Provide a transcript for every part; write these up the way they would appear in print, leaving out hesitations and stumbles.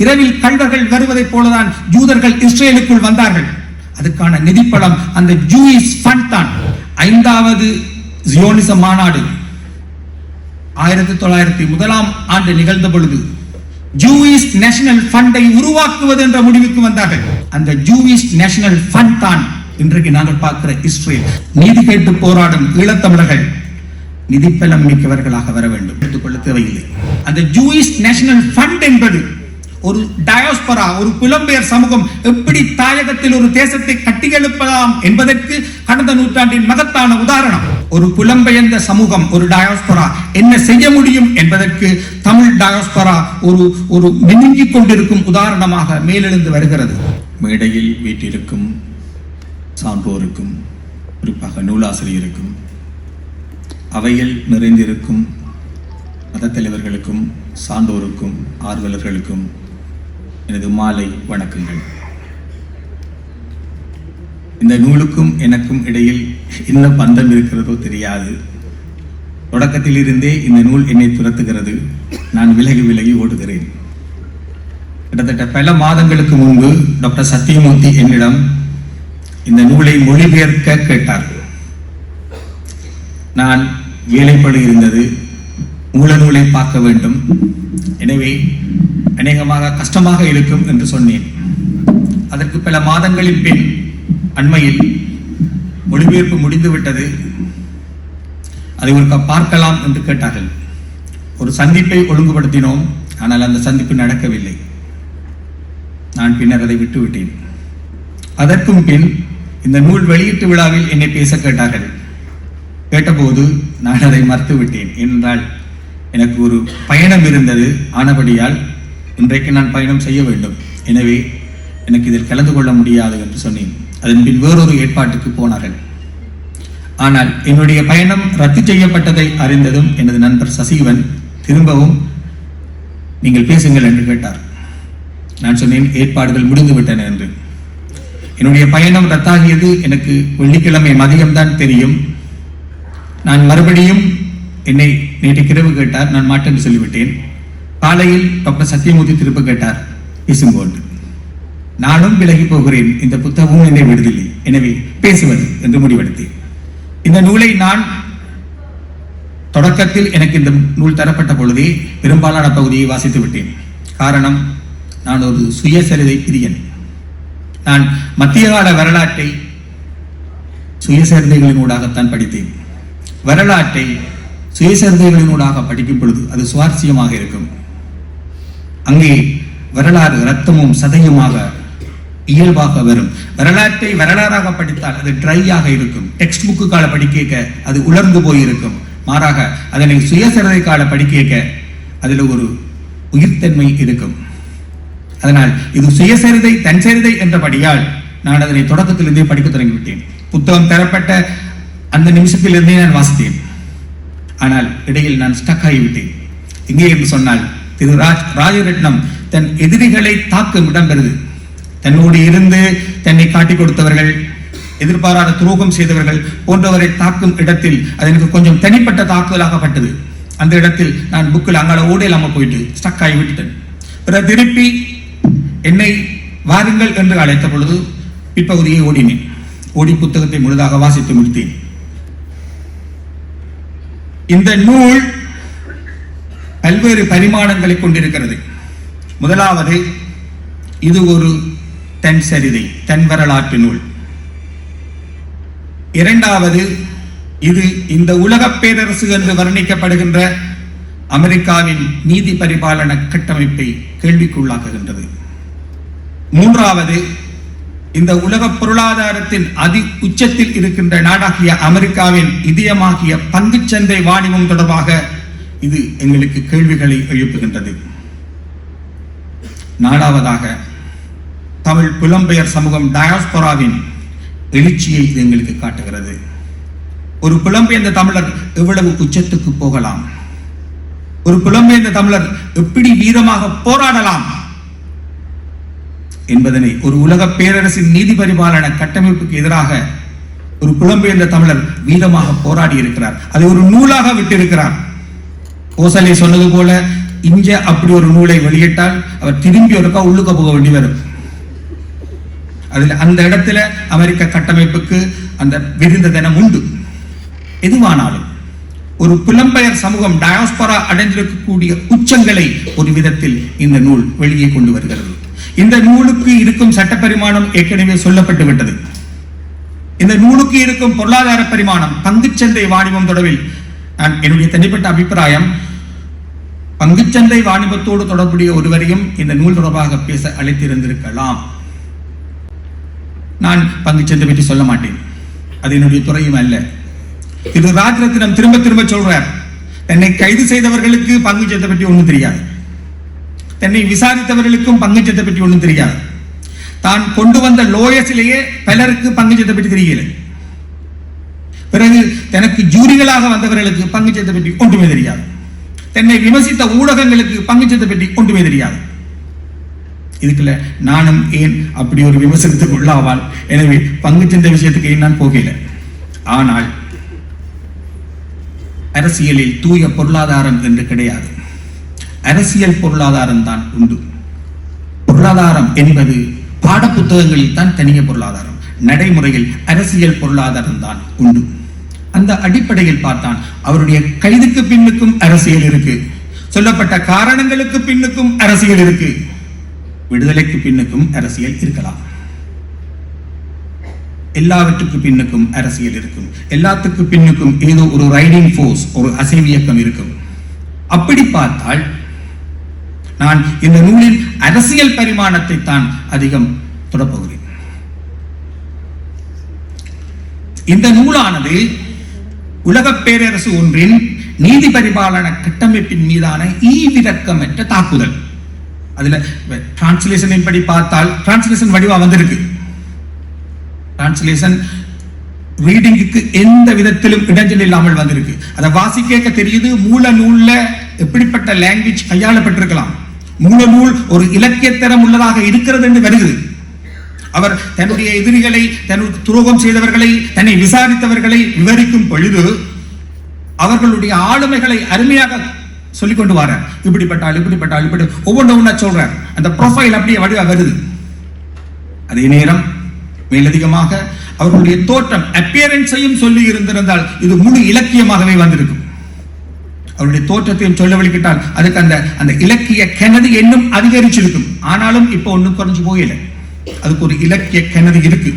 இரவில் கண்டர்கள் வருவதைப் போலதான் ஜூதர்கள் இஸ்ரேலுக்குள் வந்தார்கள். அதுக்கான நிதிப்படம் அந்த ஜூயிஷ் ஃபண்ட் தான். 5வது ஜியோனிச மாநாடு 1901 நிகழ்ந்த பொழுது ஜூயிஷ் நேஷனல் ஃபண்டை உருவாக்குவது என்ற முடிவுக்கு வந்தார்கள். அந்த ஜூயிஷ் நேஷனல் ஃபண்ட் தான் இன்றைக்கு நாங்கள் பார்க்கிற இஸ்ரேல். நீதி கேட்டு போராடும் ஈழத்தமிழர்கள் நிதிப்பலம் மிக்கவர்களாக வர வேண்டும், எடுத்துக்கொள்ள தேவையில்லை. அந்த ஜூயிஷ் நேஷனல் ஃபண்ட் என்பது ஒரு டயாஸ்பரா, ஒரு புலம்பெயர் சமூகம் எப்படி தாயகத்தில் ஒரு தேசத்தை கட்டியெழுப்பலாம் என்பதற்கு கடந்த நூற்றாண்டின் மகத்தான உதாரணம். ஒரு புலம்பெயர்ந்த சமூகம், ஒரு டயாஸ்பரா என்ன செய்ய முடியும் என்பதற்கு தமிழ் டயாஸ்பரா ஒரு மினுங்கிக் கொண்டிருக்கும் உதாரணமாக மேலெழுந்து வருகிறது. மேடையில் வீட்டிற்கும் சான்றோருக்கும், குறிப்பாக நூலாசிரியருக்கும், அவையில் நிறைந்திருக்கும் மத தலைவர்களுக்கும், சான்றோருக்கும், ஆர்வலர்களுக்கும் எனது மாலை வணக்கங்கள். இந்த நூலுக்கும் எனக்கும் இடையில் என்ன பந்தம் இருக்கிறதோ தெரியாது. தொடக்கத்தில் இருந்தே இந்த நூல் என்னை துரத்துகிறது. நான் விலகி ஓடுகிறேன். கிட்டத்தட்ட பல மாதங்களுக்கு முன்பு டாக்டர் சத்தியமூர்த்தி என்னிடம் இந்த நூலை மொழிபெயர்க்க கேட்டார். நான் வேலைப்படு இருந்தது, மூல நூலை பார்க்க வேண்டும், எனவே அநேகமாக கஷ்டமாக இருக்கும் என்று சொன்னேன். அதற்கு பல மாதங்களின் பின் அண்மையில் மொழிபெயர்ப்பு முடிந்துவிட்டது, அதை ஒருக்க பார்க்கலாம் என்று கேட்டார்கள். ஒரு சந்திப்பை ஒழுங்குபடுத்தினோம், ஆனால் அந்த சந்திப்பு நடக்கவில்லை. நான் பின்னர் அதை விட்டுவிட்டேன். அதற்கும் பின் இந்த நூல் வெளியீட்டு விழாவில் என்னை பேச கேட்டார்கள். கேட்டபோது நான் அதை மறுத்துவிட்டேன். ஏனென்றால் எனக்கு ஒரு பயணம் இருந்தது, ஆனபடியால் இன்றைக்கு நான் பயணம் செய்ய வேண்டும், எனவே எனக்கு இதில் கலந்து கொள்ள முடியாது என்று சொன்னேன். அதன் பின் வேறொரு ஏற்பாட்டுக்கு போனார்கள். ஆனால் என்னுடைய பயணம் ரத்து செய்யப்பட்டதை அறிந்ததும் எனது நண்பர் சசிவன் திரும்பவும் நீங்கள் பேசுங்கள் என்று கேட்டார். நான் சொன்னேன் ஏற்பாடுகள் முடிந்துவிட்டன என்று. என்னுடைய பயணம் ரத்தாகியது எனக்கு வெள்ளிக்கிழமை மதியம்தான் தெரியும். நான் மறுபடியும் என்னை நேற்று கேட்டார், நான் மாட்டேன் சொல்லிவிட்டேன். காலையில் டாக்டர் சத்தியமூர்த்தி திரும்ப கேட்டார், பேசும்போது நானும் விலகி போகிறேன், இந்த புத்தகமும் என்னை விடுதில்லை, எனவே பேசுவது என்று முடிவெடுத்தேன். இந்த நூலை நான் தொடக்கத்தில் எனக்கு இந்த நூல் தரப்பட்ட பொழுதே பெரும்பாலான பகுதியை வாசித்து விட்டேன். காரணம், நான் ஒரு சுயசரிதை பிரியன். நான் மத்திய கால வரலாற்றை சுயசரிதைகளினூடாகத்தான் படித்தேன். வரலாற்றை சுயசரிதைகளினூடாக படிக்கும் பொழுது அது சுவாரஸ்யமாக இருக்கும். அங்கே வரலாறு இரத்தமும் சதையுமாக இயல்பாக வரும். வரலாற்றை வரலாறாக படித்தால் அது ட்ரையாக இருக்கும். டெக்ஸ்ட் புக்கு கால படிக்க அது உலர்ந்து போயிருக்கும். மாறாக அதனை சுயசரிதை கால படிக்க அதில் ஒரு உயிர்த்தன்மை இருக்கும். அதனால் இது சுயசரிதை தன் சரிதை என்றபடியால் நான் அதனை தொடக்கத்திலிருந்தே படிக்க தொடங்கிவிட்டேன். புத்தகம் தரப்பட்ட அந்த நிமிஷத்திலிருந்தே நான் வாசித்தேன். ஆனால் இடையில் நான் ஸ்டக் ஆகிவிட்டேன். எங்கே என்று சொன்னால், திரு ராஜரட்னம் தன் எதிரிகளை தாக்கும் இடம் பெறுது. தன்னோடு இருந்து தன்னை காட்டிக் கொடுத்தவர்கள், எதிர்பாராத துரோகம் செய்தவர்கள் போன்றவரை தாக்கும் இடத்தில் அது எனக்கு கொஞ்சம் தனிப்பட்ட தாக்குதலாகப்பட்டது. அந்த இடத்தில் நான் புக்கில் அங்கால ஓட இல்லாம போயிட்டு ஸ்டக் ஆகி விட்டுட்டேன். பிறகு திருப்பி என்னை வாருங்கள் என்று அழைத்த பொழுது பிற்பகுதியை ஓடினேன். ஓடி புத்தகத்தை முழுதாக வாசித்து முடித்தேன். இந்த நூல் பல்வேறு பரிமாணங்களை கொண்டிருக்கிறது. முதலாவது, இது ஒரு தன் சரிதை, தன் வரலாற்று நூல். இரண்டாவது, இது இந்த உலக பேரரசு என்று வர்ணிக்கப்படுகின்ற அமெரிக்காவின் நீதி பரிபாலன கட்டமைப்பை கேள்விக்குள்ளாக்குகின்றது. மூன்றாவது, இந்த உலக பொருளாதாரத்தின் அதி உச்சத்தில் இருக்கின்ற நாடாகிய அமெரிக்காவின் இதயமாகிய பங்குச்சந்தை வாணிபம் தொடர்பாக இது எங்களுக்கு கேள்விகளை எழுப்புகின்றது. நாலாவதாக, தமிழ் புலம்பெயர் சமூகம் டயாஸ்போராவின் எழுச்சியை இது எங்களுக்கு காட்டுகிறது. ஒரு புலம்பெயர்ந்த தமிழர் எவ்வளவு உச்சத்துக்கு போகலாம், ஒரு புலம்பெயர்ந்த தமிழர் எப்படி வீரமாக போராடலாம் என்பதனை ஒரு உலக பேரரசின் நீதி பரிபாலன கட்டமைப்புக்கு எதிராக ஒரு புலம்பெயர்ந்த தமிழர் வீரமாக போராடி இருக்கிறார். அதை ஒரு நூலாக விட்டிருக்கிறார். ஓசலே சொன்னது போல இங்க அப்படி ஒரு நூலை வெளியிட்டால் அவர் திரும்பி ஒருக்கா உள்ளுக்க போக வேண்டி வரும். அதுல அந்த இடத்துல அமெரிக்க கட்டமைப்புக்கு அந்த விருந்த தினம் உண்டு. எதுவானாலும் ஒரு புலம்பெயர் சமூகம் டயாஸ்பரா அடைந்திருக்கக்கூடிய உச்சங்களை ஒரு விதத்தில் இந்த நூல் வெளியே கொண்டு வருகிறது. இந்த நூலுக்கு இருக்கும் சட்ட பரிமாணம் ஏற்கனவே சொல்லப்பட்டு விட்டது. இந்த நூலுக்கு இருக்கும் பொருளாதார பரிமாணம், பங்குச்சந்தை வாணிபம் தொடர்பில் நான் என்னுடைய தனிப்பட்ட அபிப்பிராயம், பங்குச்சந்தை வாணிபத்தோடு தொடர்புடைய ஒருவரையும் இந்த நூல் தொடர்பாக பேச அழைத்திருந்திருக்கலாம். நான் பங்குச்சந்தை பற்றி சொல்ல மாட்டேன், அது என்னுடைய துறையும் அல்ல. திரு ராஜரத்னம் திரும்ப திரும்ப சொல்றார், தன்னை கைது செய்தவர்களுக்கு பங்குச்சந்தை பற்றி ஒன்றும் தெரியாது, தன்னை விசாரித்தவர்களுக்கும் பங்குச்சந்தை பற்றி ஒன்றும் தெரியாது, தான் கொண்டு வந்த லோயர்ஸிலேயே பலருக்கு பங்குச்சந்தை பற்றி தெரியல, பிறகு தனக்கு ஜூரிகளாக வந்தவர்களுக்கு பங்குச்சந்தை பற்றி ஒன்றுமே தெரியாது, தன்னை விமர்சித்த ஊடகங்களுக்கு பங்குச்சந்தை பற்றி ஒன்றுமே தெரியாது. இதுக்குள்ள நானும் ஏன் அப்படி ஒரு விமர்சனத்துக்கு உள்ளாவால், எனவே பங்குச்சந்தை விஷயத்துக்கு ஏன் நான் போகல. ஆனால் அரசியலில் தூய பொருளாதாரம் என்று கிடையாது, அரசியல் பொருளாதாரம் தான் உண்டு. பொருளாதாரம் என்பது பாடப்புத்தகங்களில் தான் தனிய பொருளாதாரம், நடைமுறையில் அரசியல் பொருளாதாரம் தான் உண்டு. அந்த அடிப்படையில் பார்த்தான் அவருடைய கைதுக்கு பின்னுக்கும் அரசியல் இருக்கு, சொல்லப்பட்ட காரணங்களுக்கு பின்னுக்கும் அரசியல் இருக்கு, விடுதலைக்கு பின்னுக்கும் அரசியல் இருக்கலாம், எல்லாவற்றுக்கு பின்னுக்கும் அரசியல் இருக்கும், எல்லாத்துக்கு பின்னுக்கும் ஏதோ ஒரு ரைடிங் ஃபோர்ஸ், ஒரு அசைவியக்கம் இருக்கும். அப்படி பார்த்தால் நான் இந்த நூலின் அரசியல் பரிமாணத்தை தான் அதிகம் தொடப்போகிறேன். இந்த நூலானது உலக பேரரசு ஒன்றின் நீதி பரிபாலன கட்டமைப்பின் மீதான ஈவிரக்கமற்ற தாக்குதல். அதுல டிரான்ஸ்லேஷன் படி பார்த்தால் டிரான்ஸ்லேஷன் வடிவா வந்திருக்கு. டிரான்ஸ்லேஷன் ரீடிங்குக்கு எந்த விதத்திலும் இடைஞ்சல் இல்லாமல் வந்திருக்கு. அதை வாசிக்க தெரியுது மூல நூல்ல எப்படிப்பட்ட லாங்குவேஜ் கையாளப்பட்டிருக்கலாம், மூல நூல் ஒரு இலக்கியத்தரம் உள்ளதாக இருக்கிறது என்று வருகிறது. அவர் தன்னுடைய எதிரிகளை, தனக்கு துரோகம் செய்தவர்களை, தன்னை விசாரித்தவர்களை விவரிக்கும் பொழுது அவர்களுடைய ஆளுமைகளை அருமையாக சொல்லிக் கொண்டு வர, இப்படிப்பட்டால் இப்படிப்பட்டால் இப்படி ஒவ்வொன்றா சொல்றார். அந்த ப்ரொஃபைல் அப்படியே வடிவா வருது. அதே நேரம் மேலதிகமாக அவர்களுடைய தோற்றம் அப்பியரன்ஸையும் சொல்லி இருந்திருந்தால் இது முழு இலக்கியமாகவே வந்திருக்கும். அவருடைய தோற்றத்தையும் சொல்ல வழிகிட்டால் அதுக்கு அந்த இலக்கிய கிணறு இன்னும் அதிகரிச்சிருக்கும். ஆனாலும் இப்போ ஒன்றும் குறைஞ்சு போகல, அதுக்கு ஒரு இலக்கிய கிணறு இருக்கு.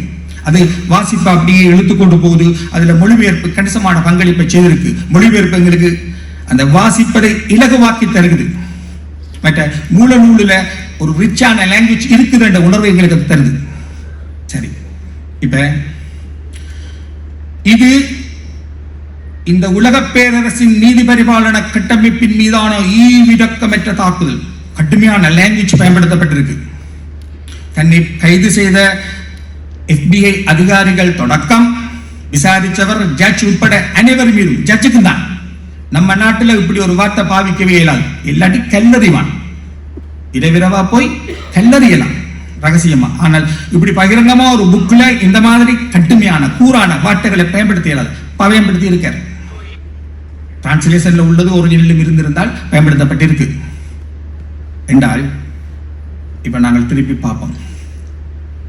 அது வாசிப்பா அப்படியே இழுத்துக்கொண்டு போகுது. அதுல மொழிபெயர்ப்பு கணிசமான பங்களிப்பை செய்திருக்கு. மொழிபெயர்ப்பு எங்களுக்கு அந்த வாசிப்பதை இலகுவாக்கி தருகிறது. மற்ற மூல நூலில் ஒரு ரிச்சான லாங்குவேஜ் இருக்குது என்ற உணர்வை எங்களுக்கு தருது. சரி, இப்ப இது இந்த உலக பேரரசின் நீதி பரிபாலன கட்டமைப்பின் மீதான ஈவிரக்கமற்ற தாக்குதல், கடுமையான லாங்குவேஜ் பயன்படுத்தப்பட்டிருக்கு. தன்னை கைது செய்த FBI அதிகாரிகள் தொடக்கம் விசாரித்தவர் ஜட்ஜ் உட்பட அனைவர் மீதும், ஜட்ஜுக்கு தான் நம்ம நாட்டில் இப்படி ஒரு வார்த்தை பாவிக்கவே இயலாது, இல்லாட்டி கல்லறிவான், இரவிரவா போய் கல்லறியலாம் ரகசியமா. ஆனால் இப்படி பகிரங்கமா ஒரு புக்ல இந்த மாதிரி கடுமையான கூறான வார்த்தைகளை பயன்படுத்தி இயலாது, பயன்படுத்தி இருக்கார். டிரான்ஸ்லேஷன்ல உள்ளது ஒரிஜினலும் இருந்திருந்தால் பயன்படுத்தப்பட்டிருக்கு என்றால், இப்ப நாங்கள் திருப்பி பார்ப்போம்.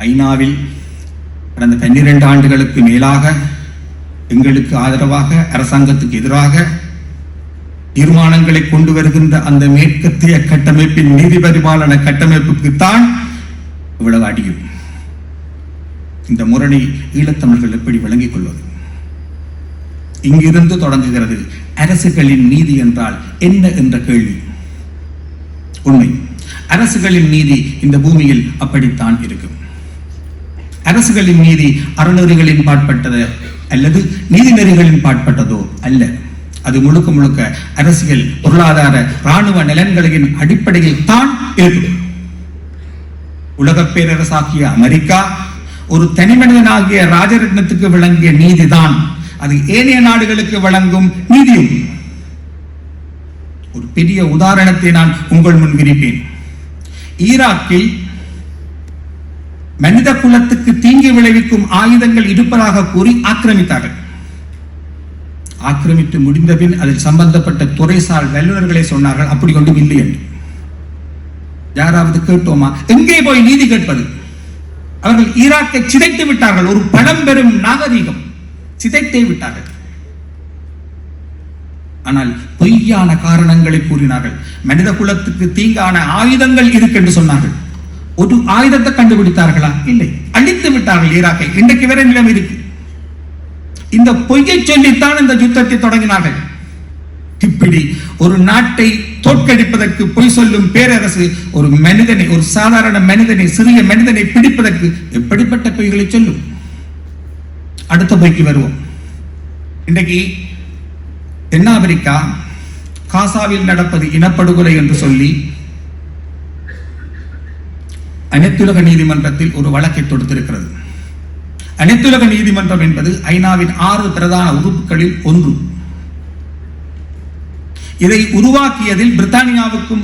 ஐநாவில் கடந்த 12 ஆண்டுகளுக்கு மேலாக எங்களுக்கு ஆதரவாக, அரசாங்கத்துக்கு எதிராக தீர்மானங்களை கொண்டு வருகின்ற அந்த மேற்கத்திய கட்டமைப்பின் நீதி பரிபாலன கட்டமைப்புக்கு தான் இவ்வளவு அடியும். இந்த முரணை ஈழத்தமிழர்கள் எப்படி விளங்கிக் கொள்வது? இங்கிருந்து தொடங்குகிறது அரசுகளின் நீதி என்றால் என்ன என்ற கேள்வி. உண்மை, அரசுகளின் நீதி இந்த பூமியில் அப்படித்தான் இருக்கும். அரசுகளின் நீதி அறநெறிகளின் பாட்பட்டது அல்லது நீதிநெறிகளின் பாட்பட்டதோ அல்ல. அது முழுக்க முழுக்க அரசியல், பொருளாதார, இராணுவ நலன்களின் அடிப்படையில் தான் இருக்கும். உலக பேரரசாகிய அமெரிக்கா ஒரு தனிமனிதனாகிய ராஜரத்னத்துக்கு விளங்கிய நீதிதான் அது ஏனைய நாடுகளுக்கு வழங்கும் நீதியும். ஒரு பெரிய உதாரணத்தை நான் உங்கள் முன் விரிப்பேன். ஈராக்கில் மனித குலத்துக்கு தீங்கு விளைவிக்கும் ஆயுதங்கள் இருப்பதாக கூறி ஆக்கிரமித்தார்கள். ஆக்கிரமித்து முடிந்தபின் அதில் சம்பந்தப்பட்ட துறைசார் வல்லுநர்களே சொன்னார்கள் அப்படி ஒன்றும் இல்லை என்று. யாராவது கேட்டோமா? எங்கே போய் நீதி கேட்பது? அவர்கள் ஈராக்கை சிதைத்து விட்டார்கள். ஒரு பழம்பெரும் நாகரீகம் சிதைத்தே விட்டார்கள். ஆனால் பொய்யான காரணங்களை கூறினார்கள். மனித குலத்துக்கு தீங்கான ஆயுதங்கள் இருக்கு என்று சொன்னார்கள். ஒரு ஆயுதத்தை கண்டுபிடித்தார்களா? இல்லை, அழித்து விட்டார்கள் ஈராக்கை. இன்றைக்கு வேற நிலைமை இருக்கு. இந்த பொய்யை சொல்லித்தான் இந்த யுத்தத்தை தொடங்கினார்கள். இப்படி ஒரு நாட்டை தோற்கடிப்பதற்கு பொய் சொல்லும் பேரரசு ஒரு மனிதனை, ஒரு சாதாரண மனிதனை, சிறிய மனிதனை பிடிப்பதற்கு எப்படிப்பட்ட பொய்களை சொல்லும்? அடுத்த பொய்க்கு வருவோம். இன்றைக்கு தென்னாப்பிரிக்கா காசாவில் நடப்பது இனப்படுகொலை என்று சொல்லி அனைத்துலக நீதிமன்றத்தில் ஒரு வழக்கை தொடுத்திருக்கிறது. அனைத்துலக நீதிமன்றம் என்பது ஐநாவின் 6 பிரதான உறுப்புகளில் ஒன்று. இதை உருவாக்கியதில் பிரித்தானியாவுக்கும்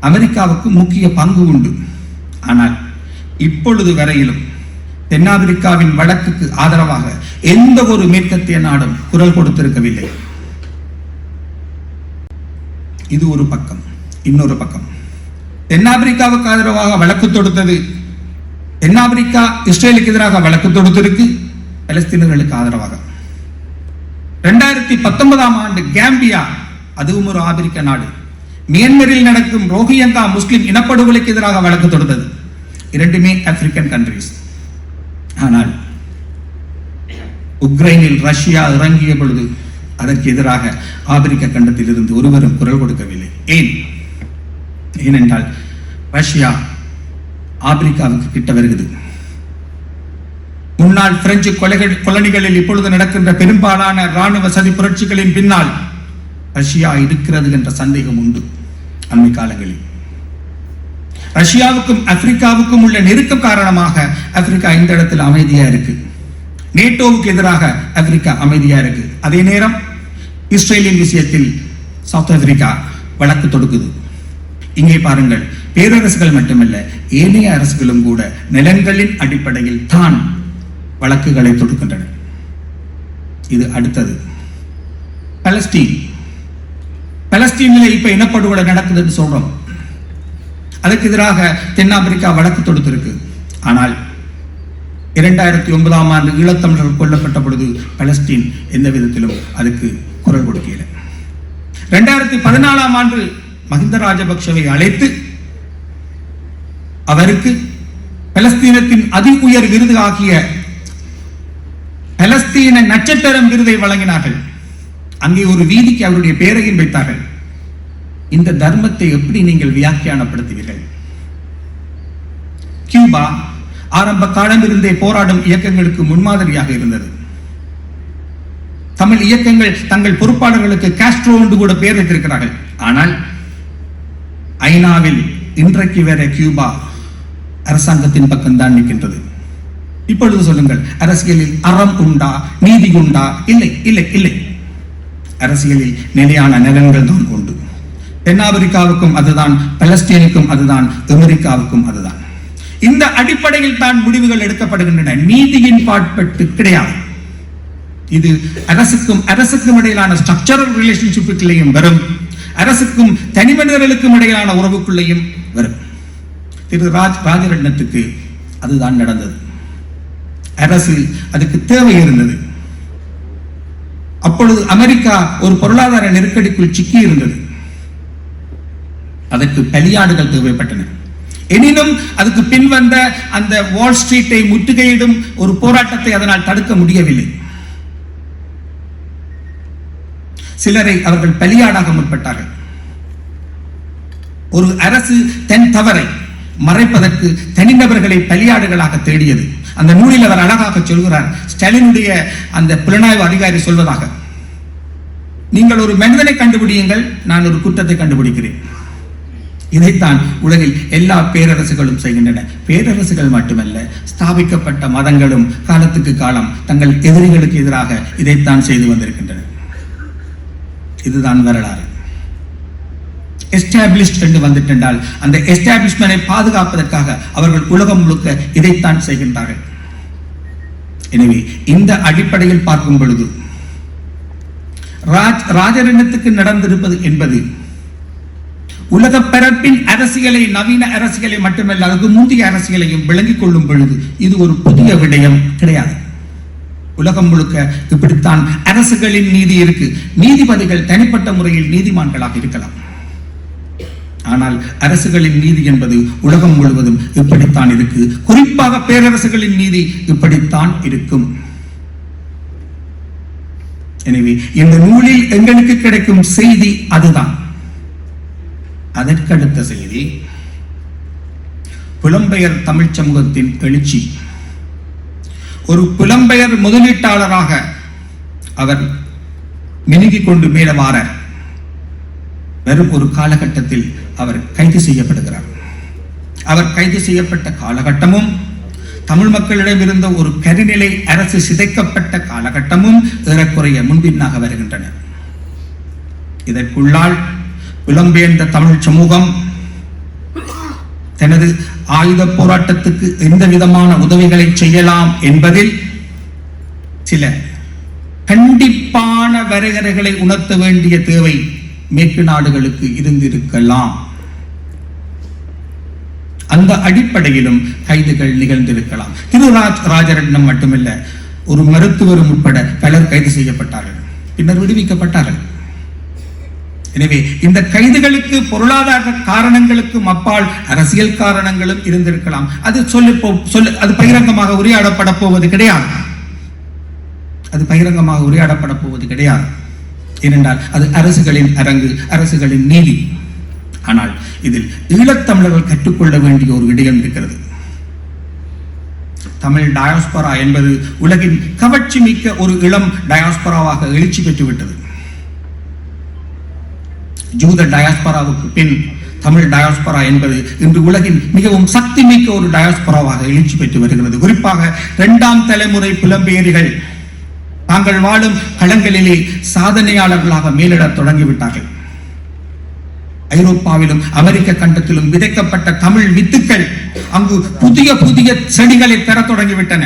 அமெரிக்காவுக்கும் முக்கிய பங்கு உண்டு. ஆனால் இப்பொழுது வரையிலும் தென்னாப்பிரிக்காவின் வழக்குக்கு ஆதரவாக எந்த ஒரு மேற்கத்திய நாடும் குரல் கொடுத்திருக்கவில்லை. இது ஒரு பக்கம். இன்னொரு பக்கம், தென்னாப்பிரிக்காவுக்கு ஆதரவாக வழக்கு தொடுத்தது தென்னாப்பிரிக்கா இஸ்ரேலுக்கு எதிராக வழக்கு தொடுத்திருக்கு பலஸ்தீனர்களுக்கு ஆதரவாக. 2019ஆம் ஆண்டு கேம்பியா, அதுவும் ஒரு ஆப்பிரிக்க நாடு, மியான்மரில் நடக்கும் ரோஹிங்கா முஸ்லிம் இனப்படுகொலைக்கு எதிராக வழக்கு தொடுத்தது. இரண்டுமே ஆப்பிரிக்கன் கண்ட்ரீஸ். ஆனால் உக்ரைனில் ரஷ்யா இறங்கிய பொழுது அதற்கு எதிராக ஆப்பிரிக்க கண்டத்தில் இருந்து ஒருவரும் குரல் கொடுக்கவில்லை. ஏனென்றால் ரஷ்யா ஆப்பிரிக்காவுக்கு கிட்ட வருகிறது. முன்னாள் பிரெஞ்சு கொலனிகளில் இப்பொழுது நடக்கின்ற பெரும்பாலான ராணுவ சதி புரட்சிகளின் பின்னால் ரஷ்யா இருக்கிறது என்ற சந்தேகம் உண்டு. அண்மை காலங்களில் ரஷ்யாவுக்கும் ஆப்பிரிக்காவுக்கும் உள்ள நெருக்கம் காரணமாக ஆப்பிரிக்கா இந்த இடத்தில் அமைதியா இருக்கு. நேட்டோவுக்கு எதிராக ஆப்பிரிக்கா அமைதியா இருக்கு. அதே நேரம் இஸ்ரேலின் விஷயத்தில் சவுத் ஆப்பிரிக்கா வழக்கு தொடுக்குது. இங்கே பாருங்கள், பேரரசுகள் மட்டுமல்ல, ஏனைய அரசுகளும் கூட நிலங்களின் அடிப்படையில் தான் வழக்குகளை தொடுக்கின்றன. இது அடுத்தது பலஸ்தீனில் இப்ப இனப்படுகொலை நடக்குதுன்னு சொல்றோம். அதுக்கு எதிராக தென்னாப்பிரிக்கா வழக்கு தொடுத்திருக்கு. ஆனால் 2009ஆம் ஆண்டு ஈழத்தமிழர்கள் கொல்லப்பட்ட பொழுது பலஸ்தீன் எந்த விதத்திலும் அதுக்கு குரல் கொடுக்கல. 2014ஆம் ஆண்டு மஹிந்த ராஜபக்ஷவை அழைத்து அவருக்கு பலஸ்தீனத்தின் அதி உயர் விருது ஆகிய பலஸ்தீன நட்சத்திரம் விருதை வழங்கினார்கள். அங்கே ஒரு வீதிக்கு அவருடைய பெயரையும் வைத்தார்கள். இந்த தர்மத்தை எப்படி நீங்கள் வியாக்கியானப்படுத்துவீர்கள்? கியூபா ஆரம்ப காலமிருந்தே போராடும் இயக்கங்களுக்கு முன்மாதிரியாக இருந்தது. தமிழ் இயக்கங்கள் தங்கள் பொறுப்பாளர்களுக்கு காஸ்ட்ரோ என்று கூட பெயர் வைத்திருக்கிறார்கள். ஆனால் ஐநாவில் இன்றைக்கு வேற கியூபா அரசாங்கத்தின் பக்கம் தான் நிற்கின்றது. இப்பொழுது சொல்லுங்கள், அரசியலில் அறம் உண்டா, நீதி உண்டா? இல்லை இல்லை இல்லை. அரசியலில் நிலையான நலன்கள் தான் உண்டு. தென்னாப்பிரிக்காவுக்கும் அதுதான், பலஸ்தீனுக்கும் அதுதான், அமெரிக்காவுக்கும் அதுதான். இந்த அடிப்படையில் தான் முடிவுகள் எடுக்கப்படுகின்றன. நீதியின் பாட்பட்டு கிடையாது. இது அரசுக்கும் இடையிலான ஸ்ட்ரக்சரல் ரிலேஷன்ஷிப்புக்குள்ளேயும் வரும், அரசுக்கும் தனிமனிதர்களுக்கும் இடையிலான உறவுக்குள்ளேயும் வரும். திரு ராஜரட்னத்துக்கு அதுதான் நடந்தது. அரசு அதுக்கு தேவை இருந்தது. அப்பொழுது அமெரிக்கா ஒரு பொருளாதார நெருக்கடிக்குள் சிக்கி இருந்தது. அதற்கு பலியாடுகள் தேவைப்பட்டன. எனினும் அதுக்கு பின்வந்த அந்த வால் ஸ்ட்ரீட்டை முற்றுகையிடும் ஒரு போராட்டத்தை அதனால் தடுக்க முடியவில்லை. சிலரை அவர்கள் பலியாடாக முற்பட்டார்கள். ஒரு அரசு தன் தவறை மறைப்பதற்கு தனிநபர்களை பலியாடுகளாக தேடியது. அந்த நூலில் அவர் அழகாக சொல்கிறார். ஸ்டாலினுடைய அந்த புலனாய்வு அதிகாரி சொல்வதாக, நீங்கள் ஒரு மனிதனை கண்டுபிடியுங்கள், நான் ஒரு குற்றத்தை கண்டுபிடிக்கிறேன். இதைத்தான் உலகில் எல்லா பேரரசுகளும் செய்கின்றன. பேரரசுகள் மட்டுமல்ல, ஸ்தாபிக்கப்பட்ட மதங்களும் காலத்துக்கு காலம் தங்கள் எதிரிகளுக்கு எதிராக இதைத்தான் செய்து வந்திருக்கின்றன. இதுதான் வரலாறு. எஸ்டாப்ளிஷ்ட் என்று வந்துட்டால் அந்த எஸ்டாப்ளிஷ்மென்டை பாதுகாப்பதற்காக அவர்கள் உலகம் முழுக்க இதைத்தான் செய்கின்றார்கள். எனவே இந்த அடிப்படையில் பார்க்கும் பொழுது ராஜரண்யத்துக்கு நடந்திருப்பது என்பது உலக பரப்பின் அரசியலை, நவீன அரசியலை மட்டுமல்ல, அதுக்கு முந்தைய அரசியலையும் விளங்கிக் கொள்ளும் பொழுது இது ஒரு புதிய விடயம் கிடையாது. உலகம் முழுக்க இப்படித்தான் அரசுகளின் நீதி இருக்கு. நீதிபதிகள் தனிப்பட்ட முறையில் நீதிமான்களாக இருக்கலாம், ஆனால் அரசுகளின் நீதி என்பது உலகம் முழுவதும் இப்படித்தான் இருக்கு. குறிப்பாக பேரரசுகளின் நீதி இப்படித்தான் இருக்கும். எனவே இந்த நூலில் எங்களுக்கு கிடைக்கும் செய்தி அதுதான். அதற்கடுத்த செய்தி புலம்பெயர் தமிழ் சமூகத்தின் எழுச்சி. ஒரு புலம்பெயர் முதலீட்டாளராக அவர் மினுகிக் கொண்டு மேலே வரும் ஒரு காலகட்டத்தில் அவர் கைது செய்யப்படுகிறார். அவர் கைது செய்யப்பட்ட காலகட்டமும் தமிழ் மக்களிடம் இருந்த ஒரு கருநிலை அரசு சிதைக்கப்பட்ட காலகட்டமும் ஏறக்குறைய முன்பின்னாக வருகின்றன. இதற்குள்ளால் புலம்பெயர்ந்த தமிழ் சமூகம் தனது ஆயுத போராட்டத்துக்கு எந்த விதமான உதவிகளை செய்யலாம் என்பதில் சில கண்டிப்பான வரையறைகளை உணர்த்த வேண்டிய தேவை மேற்கு நாடுகளுக்கு இருந்திருக்கலாம். அந்த அடிப்படையிலும் கைதுகள் நிகழ்ந்திருக்கலாம். ராஜரட்னம் மட்டுமல்ல, ஒரு மருத்துவரும் உட்பட பலர் கைது செய்யப்பட்டார்கள், பின்னர் விடுவிக்கப்பட்டார்கள். எனவே இந்த கைதுகளுக்கு பொருளாதார காரணங்களுக்கும் அப்பால் அரசியல் காரணங்களும் இருந்திருக்கலாம். அது அது பகிரங்கமாக உரையாடப்பட போவது கிடையாது. ஏனென்றால் அது அரசுகளின் அரங்கு, அரசுகளின் நீதி. ஆனால் இதில் ஈழத்தமிழர்கள் கற்றுக்கொள்ள வேண்டிய ஒரு விடயம் இருக்கிறது. தமிழ் டயாஸ்பரா என்பது உலகின் கவர்ச்சி மிக்க ஒரு இளம் டயாஸ்பராவாக எழுச்சி பெற்றுவிட்டது. ஜூத டயாஸ்பராவுக்கு பின் தமிழ் டயாஸ்பரா என்பது இன்று உலகின் மிகவும் சக்தி மிக்க ஒரு டயாஸ்பராவாக எழுச்சி பெற்று வருகிறது. குறிப்பாக 2ஆம் தலைமுறை புலம்பெயரிகள் தாங்கள் வாழும் களங்களிலே சாதனையாளர்களாக மேலிடத் தொடங்கிவிட்டார்கள். ஐரோப்பாவிலும் அமெரிக்க கண்டத்திலும் விதைக்கப்பட்ட தமிழ் வித்துக்கள் அங்கு புதிய புதிய செடிகளை பெற தொடங்கிவிட்டன.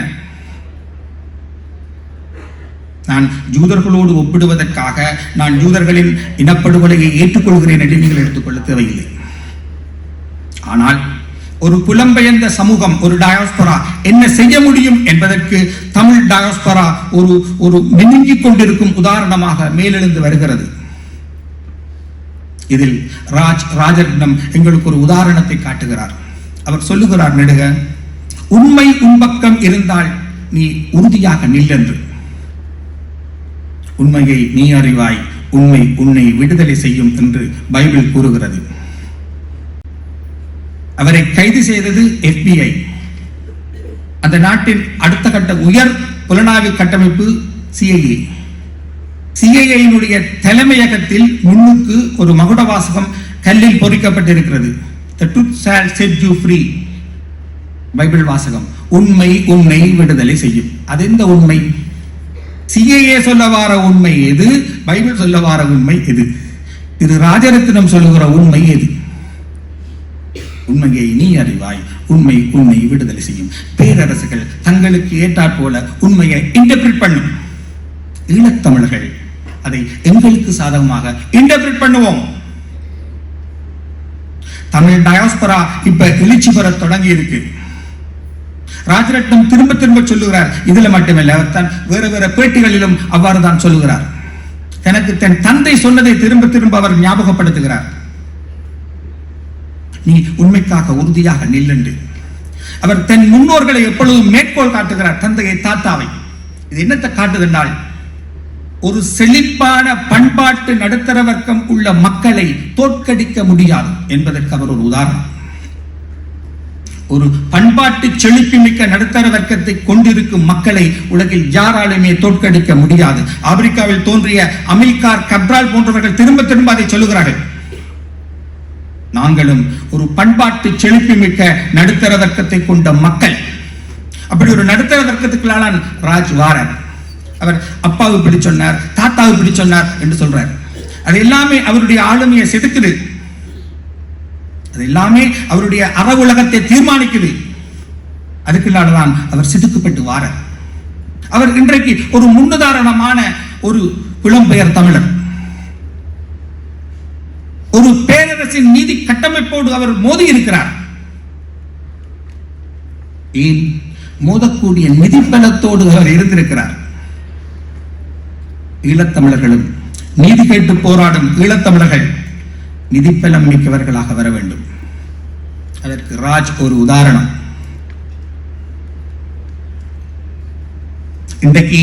நான் ஜூதர்களோடு ஒப்பிடுவதற்காக நான் ஜூதர்களின் இனப்படுகொலையை ஏற்றுக்கொள்கிறேன் என்று நீங்கள் எடுத்துக்கொள்ள தேவையில்லை. ஆனால் ஒரு புலம்பெயர்ந்த சமூகம், ஒரு டயாஸ்பரா என்ன செய்ய முடியும் என்பதற்கு தமிழ் டயாஸ்பரா ஒரு மினுங்கிக் கொண்டிருக்கும் உதாரணமாக மேலெழுந்து வருகிறது. இதில் ராஜரட்னம் எங்களுக்கு ஒரு உதாரணத்தை காட்டுகிறார். அவர் சொல்லுகிறார், நெடுக, உண்மை உன்பக்கம் இருந்தால் நீ உறுதியாக நில்லென்று. உண்மையை நீ அறிவாய், உண்மை உன்னை விடுதலை செய்யும் என்று பைபிள் கூறுகிறது. அவரை கைது செய்தது FBI. அந்த நாட்டின் அடுத்த கட்ட உயர் புலனாய்வு கட்டமைப்பு CIA. CIA-னுடைய தலைமையகத்தில் முன்னுக்கு ஒரு மகுட வாசகம் கல்லில் பொறிக்கப்பட்டிருக்கிறது. The truth shall set you free. Bible வாசகம், உண்மை உன்னை விடுதலை செய்யும். அது எந்த உண்மை? CIA சொல்ல வார உண்மை எது? பைபிள் சொல்ல வார உண்மை எது? இது ராஜரத்னம் சொல்லுகிற உண்மை எது? உண்மையை நீ அறிவாய், உண்மை உன்னை விடுதலை செய்யும். பேரரசுகள் தங்களுக்கு ஏற்றாற் போல உண்மையை இன்டர்பிரட் பண்ணும். ஈழத்தமிழர்கள் அதை எங்களுக்கு சாதகமாக இன்டர்பிரட் பண்ணுவோம். தமிழ் டயாஸ்பரா இப்ப எழுச்சி பெற தொடங்கி இருக்கு. ராஜரட்னம் திரும்ப திரும்ப சொல்லுகிறார். இதுல மட்டுமல்ல, அவர் தான் வேற வேற பேட்டிகளிலும் அவ்வாறு தான் சொல்லுகிறார். தனக்கு தன் தந்தை சொன்னதை திரும்ப திரும்ப அவர் ஞாபகப்படுத்துகிறார். நீ உண்மைக்காக உறுதியாக நில்லென்று. அவர் தன் முன்னோர்களை எப்பொழுதும் மேற்கோள் காட்டுகிறார், தந்தையை, தாத்தாவை. இது என்னத்தை காட்டுதென்றால், ஒரு செழிப்பான பண்பாட்டு நடுத்தர வர்க்கம் உள்ள மக்களை தோற்கடிக்க முடியாது என்பதற்கு அவர் ஒரு உதாரணம். ஒரு பண்பாட்டு செழிப்பு மிக்க நடுத்தர வர்க்கத்தை கொண்டிருக்கும் மக்களை உலகில் யாராலுமே தோற்கடிக்க முடியாது. ஆப்பிரிக்காவில் தோன்றிய அமில்கார் கப்ரால் போன்றவர்கள் திரும்ப திரும்ப அதை சொல்லுகிறார்கள். நாங்களும் ஒரு பண்பாட்டு செழிப்பு மிக்க நடுத்தர வர்க்கத்தை கொண்ட மக்கள். அப்படி ஒரு நடுத்தர வர்க்கத்துக்குள்ளான ராஜ் வாரன். அவர் அப்பாவு இப்படி சொன்னார், தாத்தாவு இப்படி சொன்னார் என்று சொல்றார். அது எல்லாமே அவருடைய ஆளுமையை செதுக்குது. அது எல்லாமே அவருடைய அற உலகத்தை தீர்மானிக்குது. அதுக்குள்ளால்தான் அவர் செதுக்கப்பட்டு வாரார். அவர் இன்றைக்கு ஒரு முன்னுதாரணமான ஒரு புலம்பெயர் தமிழர். ஒரு பேரரசின் நீதி கட்டமைப்போடு அவர் மோதி இருக்கிறார். ஏன் மோதக்கூடிய நிதி பலத்தோடு அவர் இருந்திருக்கிறார். ஈழத்தமிழர்களும் நீதி கேட்டு போராடும் ஈழத்தமிழர்கள் நிதிப்பலம் மிக்கவர்களாக வர வேண்டும். அதற்கு ராஜ் ஒரு உதாரணம். இன்றைக்கு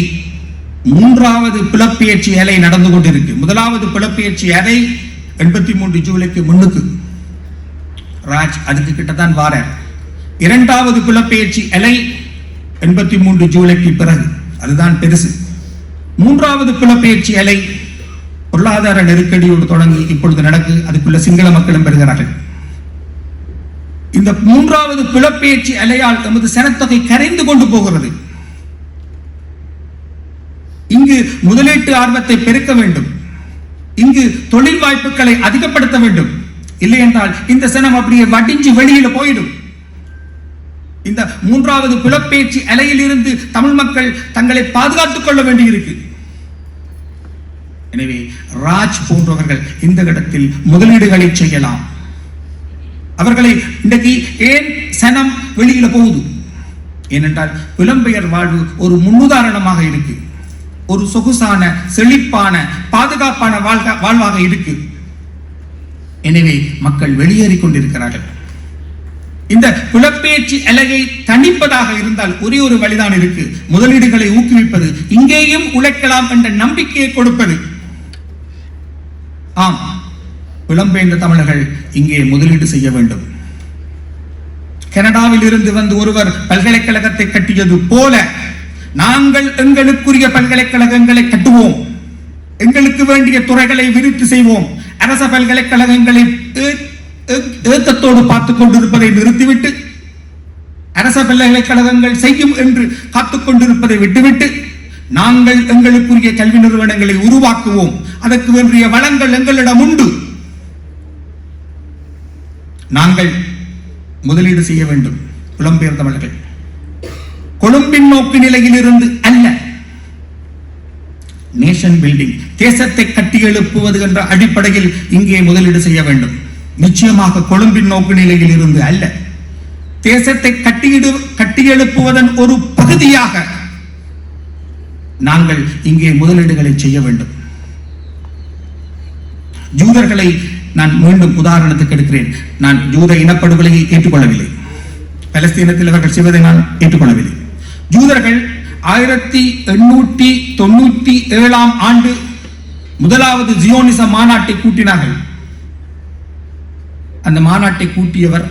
மூன்றாவது புலப்பெயர்ச்சி அலை நடந்து கொண்டிருக்கு. முதலாவது புலப்பெயர்ச்சி அலை 83 ஜூலைக்கு முன்னுக்கு ராஜ் அதுக்கு கிட்டத்தான் வார. இரண்டாவது புலப்பெயர்ச்சி அலை 83 ஜூலைக்கு பிறகு, அதுதான் பெருசு. மூன்றாவது புலப்பெயர்ச்சி அலை பொருளாதார நெருக்கடியோடு தொடங்கி இப்பொழுது நடக்கு. அதுக்குள்ள சிங்கள மக்களும் பெறுகிறார்கள். இந்த மூன்றாவது புலப்பெயர்ச்சி அலையால் நமது சனத்தொகை கரைந்து கொண்டு போகிறது. இங்கு முதலீட்டு ஆர்வத்தை பெருக்க வேண்டும். இங்கு தொழில் வாய்ப்புகளை அதிகப்படுத்த வேண்டும். இல்லை என்றால் இந்த சனம் அப்படியே வடிஞ்சு வெளியில போயிடும். இந்த மூன்றாவது புலப்பெயர்ச்சி அலையில் இருந்து தமிழ் மக்கள் தங்களை பாதுகாத்துக் கொள்ள வேண்டியிருக்கு. எனவே ராஜ் போன்றவர்கள் இந்த இடத்தில் முதலீடுகளை செய்யலாம். அவர்களை இன்றைக்கு ஏன் சனம் வெளியில போகுது? ஏனென்றால் புலம்பெயர் வாழ்வு ஒரு முன்னுதாரணமாக இருக்கு. ஒரு சொகுசான, செழிப்பான, பாதுகாப்பான வாழ்வாக இருக்கு. எனவே மக்கள் வெளியேறிக் கொண்டிருக்கிறார்கள். இந்த புலப்பெயர்ச்சி அலையை தணிப்பதாக இருந்தால் ஒரே ஒரு வழிதான் இருக்கு. முதலீடுகளை ஊக்குவிப்பது, இங்கேயும் உழைக்கலாம் என்ற நம்பிக்கையை கொடுப்பது. ஆம், புலம்பெயர்ந்த தமிழர்கள் இங்கே முதலீடு செய்ய வேண்டும். கனடாவில் இருந்து வந்து ஒருவர் பல்கலைக்கழகத்தை கட்டியது போல நாங்கள் எங்களுக்குரிய பல்கலைக்கழகங்களை கட்டுவோம். எங்களுக்கு வேண்டிய துறைகளை விருத்தி செய்வோம். அரச பல்கலைக்கழகங்களை ஏக்கத்தோடு பார்த்துக் கொண்டிருப்பதை நிறுத்திவிட்டு, அரச பல்கலைக்கழகங்கள் செய்யும் என்று காத்துக் கொண்டிருப்பதை விட்டுவிட்டு, நாங்கள் எங்களுக்குரிய கல்வி நிறுவனங்களை உருவாக்குவோம். அதற்கு வேண்டிய வளங்கள் எங்களிடம் உண்டு. நாங்கள் முதலீடு செய்ய வேண்டும். புலம்பெயர் தமிழர்கள் கொழும்பின் நோக்கு நிலையில் இருந்து அல்ல, நேஷன் பில்டிங், தேசத்தை கட்டி எழுப்புவது என்ற அடிப்படையில் இங்கே முதலீடு செய்ய வேண்டும். நிச்சயமாக கொழும்பின் நோக்கு நிலையில் இருந்து அல்ல, தேசத்தை கட்டி எழுப்புவதன் ஒரு பகுதியாக நாங்கள் இங்கே முதலீடுகளை செய்ய வேண்டும். ஜூதர்களை நான் மீண்டும் உதாரணத்துக்கு எடுக்கிறேன். நான் ஜூத இனப்படுகொலையை ஏற்றுக்கொள்ளவில்லை. பலஸ்தீனத்தில் அவர்கள் செய்வதை நான் ஏற்றுக்கொள்ளவில்லை. ஜூதர்கள் 1897 ஆண்டு முதலாவது ஜியோனிச மாநாட்டை கூட்டினார்கள். அந்த மாநாட்டை கூட்டியவர்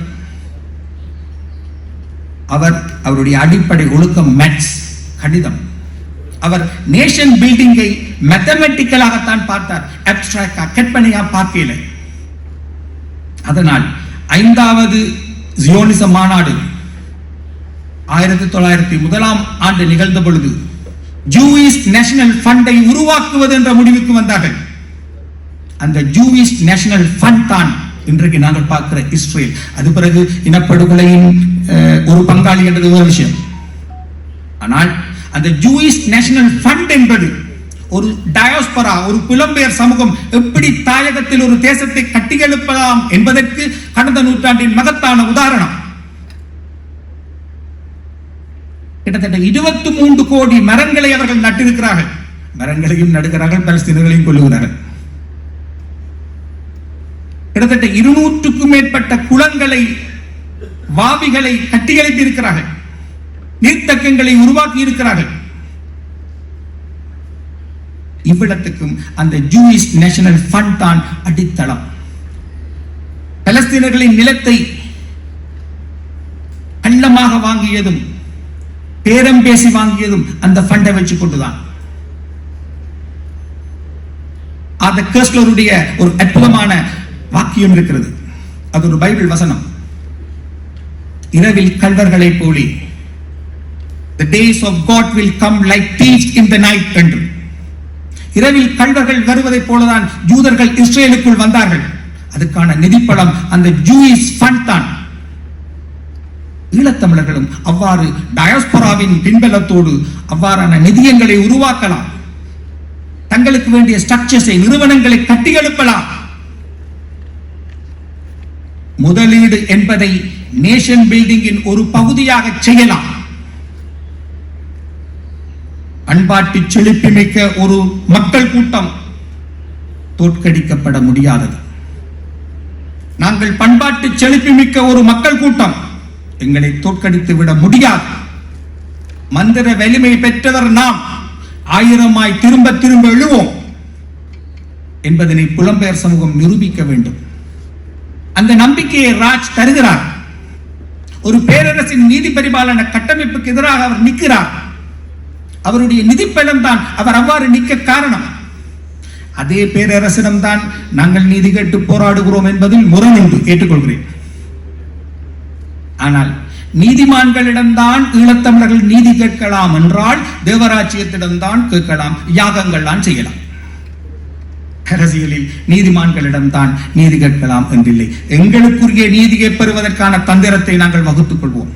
அவருடைய அடிப்படை ஒழுக்கம் மேத்ஸ், கணிதம். அவர் நேஷன் பில்டிங்கை மேத்தமெட்டிக்கலாகத்தான் பார்த்தார், அப்ஸ்ட்ராக்டா கற்பனையா பார்க்கல. அதனால் 5வது ஜியோனிச மாநாடு 1901 நிகழ்ந்த பொழுது ஜூயிஷ் நேஷனல் ஃபண்டை உருவாக்குவது என்ற முடிவுக்கு வந்தார்கள். அந்த ஜூயிஷ் நேஷனல் ஃபண்ட் தான் இன்றைக்கு நாங்கள் பார்க்கிற இஸ்ரேல். அது பிறகு இனப்படுகொலையின் ஒரு பங்காளி என்றது ஒரு விஷயம். ஆனால் அந்த ஜூயிஷ் நேஷனல் ஃபண்ட் என்பது ஒரு டயாஸ்பரா, ஒரு புலம்பெயர் சமூகம் எப்படி தாயகத்தில் ஒரு தேசத்தை கட்டியெழுப்பலாம் என்பதற்கு கடந்த நூற்றாண்டின் மகத்தான உதாரணம். கிட்டத்தட்ட 23 கோடி மரங்களை அவர்கள் நட்டிருக்கிறார்கள். மரங்களையும் நடுகிறார்கள், பலஸ்தீனர்களையும் கொல்லுகிறார்கள். கிட்டத்தட்ட 200க்கும் மேற்பட்ட குளங்களை, வாவிகளை கட்டியெழுப்பி இருக்கிறார்கள். நீர்த்தக்கங்களை உருவாக்கி இருக்கிறார்கள். இவ்விடத்துக்கும் அந்த ஜூயிஷ் நேஷனல் ஃபண்ட் தான் அடித்தளம். பலஸ்தீனர்களின் நிலத்தை கள்ளமாக வாங்கியதும், பேரம் பேசி வாங்கியதும் அந்த ஃபண்டை வச்சு கொண்டுதான். அந்த கர்ஸ்லருடைய ஒரு அற்புதமான வாக்கியம் இருக்கிறது. அது ஒரு பைபிள் வசனம். இரவில் கல்வர்களை போலி, the days of God will come like thieves in the night என்று. இரவில் கல்வர்கள் வருவதைப் போலதான் ஜூதர்கள் இஸ்ரேலுக்குள் வந்தார்கள். அதுக்கான நிதிப்படம் அந்த ஜூயிஷ் ஃபண்ட் தான். ஈழத்தமிழர்களும் அவ்வாறு டயாஸ்பராவின் பின்பலத்தோடு அவ்வாறான நிதியங்களை உருவாக்கலாம். தங்களுக்கு வேண்டிய ஸ்ட்ரக்சர்ஸை, நிறுவனங்களை கட்டியெழுப்பலாம். முதலீடு என்பதை நேஷன் பில்டிங்கின் ஒரு பகுதியாக செய்யலாம். பண்பாட்டு செழிப்பு மிக்க ஒரு மக்கள் கூட்டம் தோற்கடிக்கப்பட முடியாதது. நாங்கள் பண்பாட்டு செழிப்பு மிக்க ஒரு மக்கள் கூட்டம், எங்களை தோற்கடித்து விட முடியாது. மந்திர வலிமை பெற்றவர் நாம், ஆயிரமாய் திரும்ப திரும்ப எழுவோம் என்பதனை புலம்பெயர் சமூகம் நிரூபிக்க வேண்டும். அந்த நம்பிக்கையை ராஜ் தருகிறார். ஒரு பேரரசின் நீதி பரிபாலன கட்டமைப்புக்கு எதிராக அவர் நிற்கிறார். அவருடைய நிதிப்பலம் தான் அவர் அவ்வாறு நிற்க காரணம். அதே பேரரசிடம்தான் நாங்கள் நீதி கேட்டு போராடுகிறோம் என்பதில் முரண் உண்டு, ஏற்றுக்கொள்கிறேன். ஆனால் நீதிமான்களிடம்தான் ஈழத்தமிழர்கள் நீதி கேட்கலாம் என்றால் தேவராஜ்யத்திடம்தான் கேட்கலாம், யாகங்கள்லாம் செய்யலாம். அரசியலில் நீதிமான்களிடம்தான் நீதி கேட்கலாம் என்றில்லை. எங்களுக்குரிய நீதியை பெறுவதற்கான தந்திரத்தை நாங்கள் வகுத்துக் கொள்வோம்.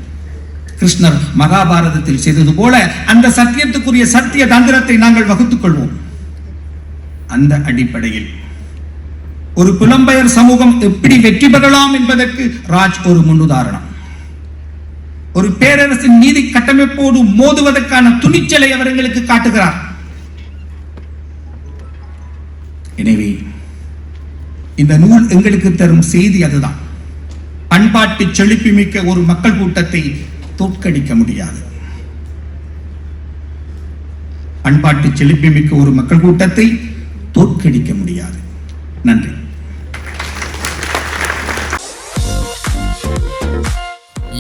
கிருஷ்ணர் மகாபாரதத்தில் செய்தது போல அந்த சத்தியத்துக்குரிய சத்திய தந்திரத்தை நாங்கள் வகுத்துக் கொள்வோம். அந்த அடிப்படையில் ஒரு புலம்பெயர் சமூகம் எப்படி வெற்றி பெறலாம் என்பதற்கு ராஜ் ஒரு முன்னுதாரணம். ஒரு பேரரசின் நீதி கட்டமைப்போடு மோதுவதற்கான துணிச்சலை அவர் எங்களுக்கு காட்டுகிறார். எனவே இந்த நூல் எங்களுக்கு தரும் செய்தி அதுதான். பண்பாட்டு செழிப்பு மிக்க ஒரு மக்கள் கூட்டத்தை தோற்கடிக்க முடியாது. பண்பாட்டு செழிப்பு மிக்க ஒரு மக்கள் கூட்டத்தை தோற்கடிக்க முடியாது. நன்றி.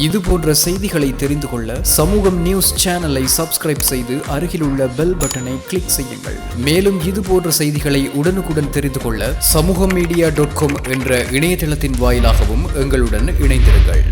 இது போன்ற செய்திகளை தெரிந்து கொள்ள சமூகம் நியூஸ் சேனலை சப்ஸ்கிரைப் செய்து அருகில் உள்ள பெல் பட்டனை கிளிக் செய்யுங்கள். மேலும் இது போன்ற செய்திகளை உடனுக்குடன் தெரிந்து கொள்ள சமூகமீடியா.com என்ற இணையதளத்தின் வாயிலாகவும் எங்களுடன் இணைந்திருங்கள்.